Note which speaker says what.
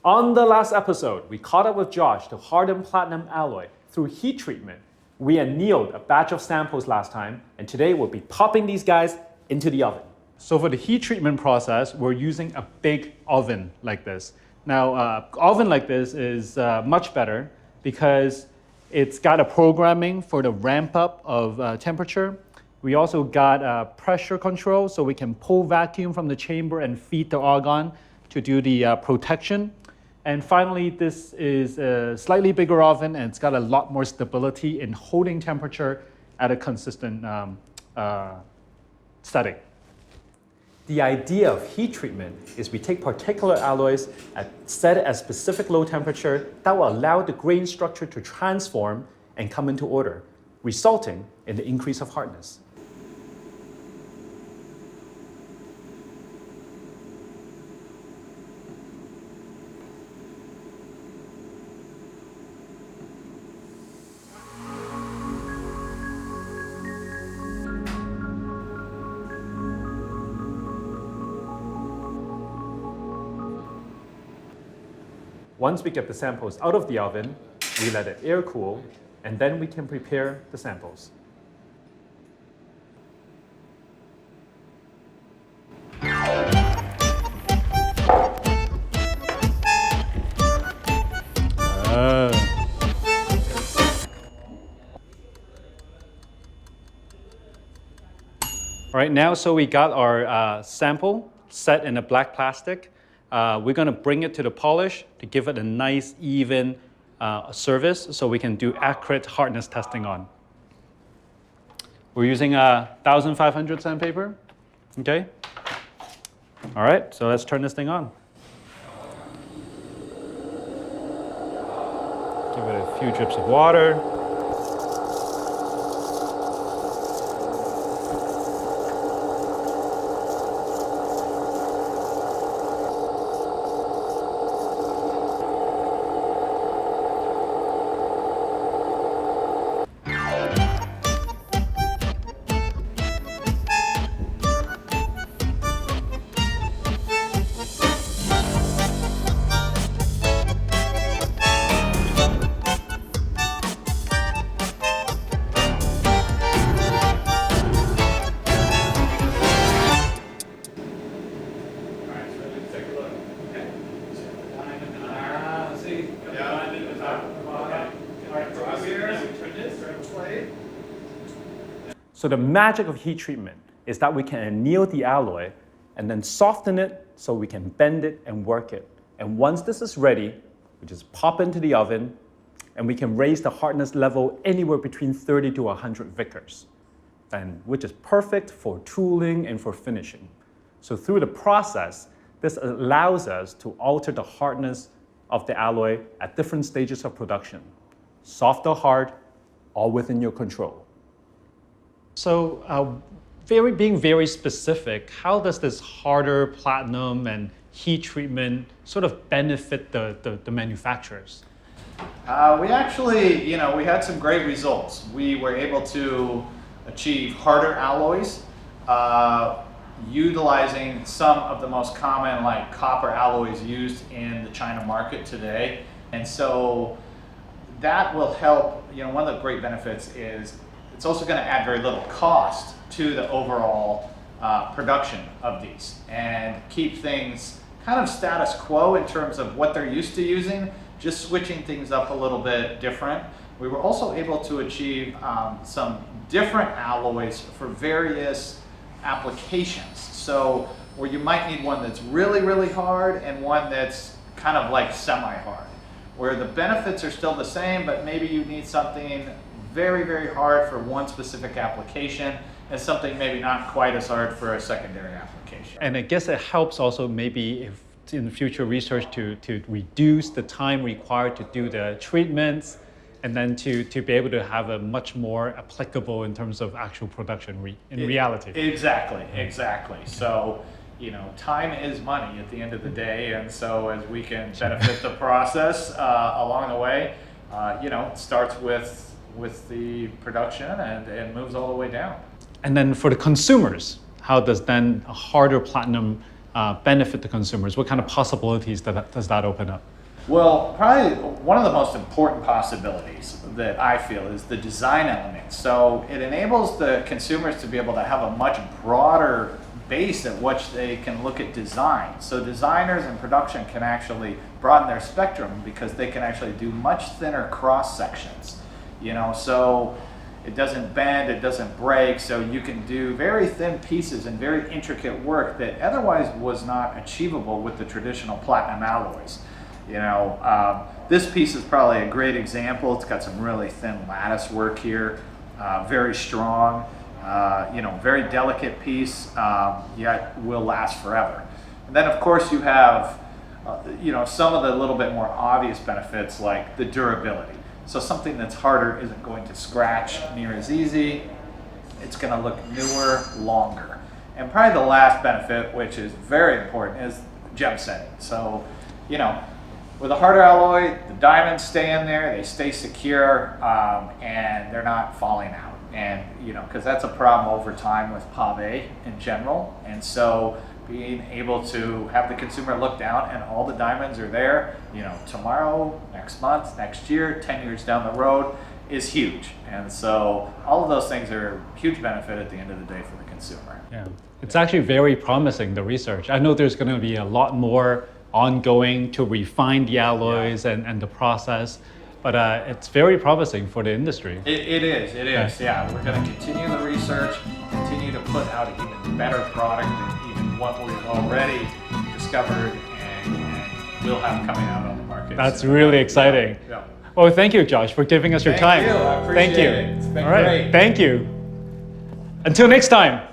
Speaker 1: On the last episode, we caught up with Josh to harden platinum alloy through heat treatment. We annealed a batch of samples last time, and today we'll be popping these guys into the oven. So for the heat treatment process, we're using a big oven like this. Now, oven like this is much better because it's got a programming for the ramp up of temperature. We also got pressure control, so we can pull vacuum from the chamber and feed the argon to do the protection. And finally, this is a slightly bigger oven, and it's got a lot more stability in holding temperature at a consistent setting. The idea of heat treatment is we take particular alloys and set it at specific low temperature that will allow the grain structure to transform and come into order, resulting in the increase of hardness. Once we get the samples out of the oven, we let it air cool, and then we can prepare the samples. All right, now so we got our sample set in a black plastic. We're going to bring it to the polish to give it a nice, even surface so we can do accurate hardness testing on. We're using 1,500 sandpaper. Okay. All right, so let's turn this thing on. Give it a few drips of water. So the magic of heat treatment is that we can anneal the alloy and then soften it so we can bend it and work it. And once this is ready, we just pop into the oven and we can raise the hardness level anywhere between 30 to 100 Vickers, and which is perfect for tooling and for finishing. So through the process, this allows us to alter the hardness of the alloy at different stages of production. Soft or hard, all within your control. So being very specific, how does this harder platinum and heat treatment sort of benefit the manufacturers?
Speaker 2: We actually, we had some great results. We were able to achieve harder alloys, utilizing some of the most common like copper alloys used in the China market today. And so that will help, one of the great benefits is it's also going to add very little cost to the overall production of these and keep things kind of status quo in terms of what they're used to using, just switching things up a little bit different. We were also able to achieve some different alloys for various applications. So where you might need one that's really, really hard and one that's kind of like semi-hard, where the benefits are still the same, but maybe you need something very, very hard for one specific application and something maybe not quite as hard for a secondary application.
Speaker 1: And I guess it helps also maybe if in the future research to reduce the time required to do the treatments and then to be able to have a much more applicable in terms of actual production in reality.
Speaker 2: Exactly. So, time is money at the end of the day, and so as we can benefit the process along the way, it starts with the production and moves all the way down.
Speaker 1: And then for the consumers, how does then a harder platinum benefit the consumers? What kind of possibilities does that open up?
Speaker 2: Well, probably one of the most important possibilities that I feel is the design element. So it enables the consumers to be able to have a much broader base at which they can look at design. So designers in production can actually broaden their spectrum because they can actually do much thinner cross sections. So it doesn't bend, it doesn't break, so you can do very thin pieces and very intricate work that otherwise was not achievable with the traditional platinum alloys. This piece is probably a great example. It's got some really thin lattice work here, very strong, very delicate piece, yet will last forever. And then of course you have, some of the little bit more obvious benefits like the durability. So something that's harder isn't going to scratch near as easy. It's going to look newer, longer. And probably the last benefit, which is very important, is gem setting. So, with a harder alloy, the diamonds stay in there, they stay secure, and they're not falling out. And, because that's a problem over time with pave in general. And so being able to have the consumer look down and all the diamonds are there, tomorrow, next month, next year, 10 years down the road is huge. And so all of those things are a huge benefit at the end of the day for the consumer.
Speaker 1: Yeah, it's actually very promising, the research. I know there's going to be a lot more ongoing to refine the alloys and the process, but it's very promising for the industry.
Speaker 2: It is. Yeah. We're going to continue the research, continue to put out an even better product than even what we've already discovered and will have coming out on the market.
Speaker 1: That's really exciting.
Speaker 2: Yeah.
Speaker 1: Well, thank you, Josh, for giving us your time.
Speaker 2: Thank you. I appreciate it. It's been great.
Speaker 1: Thank you. Until next time.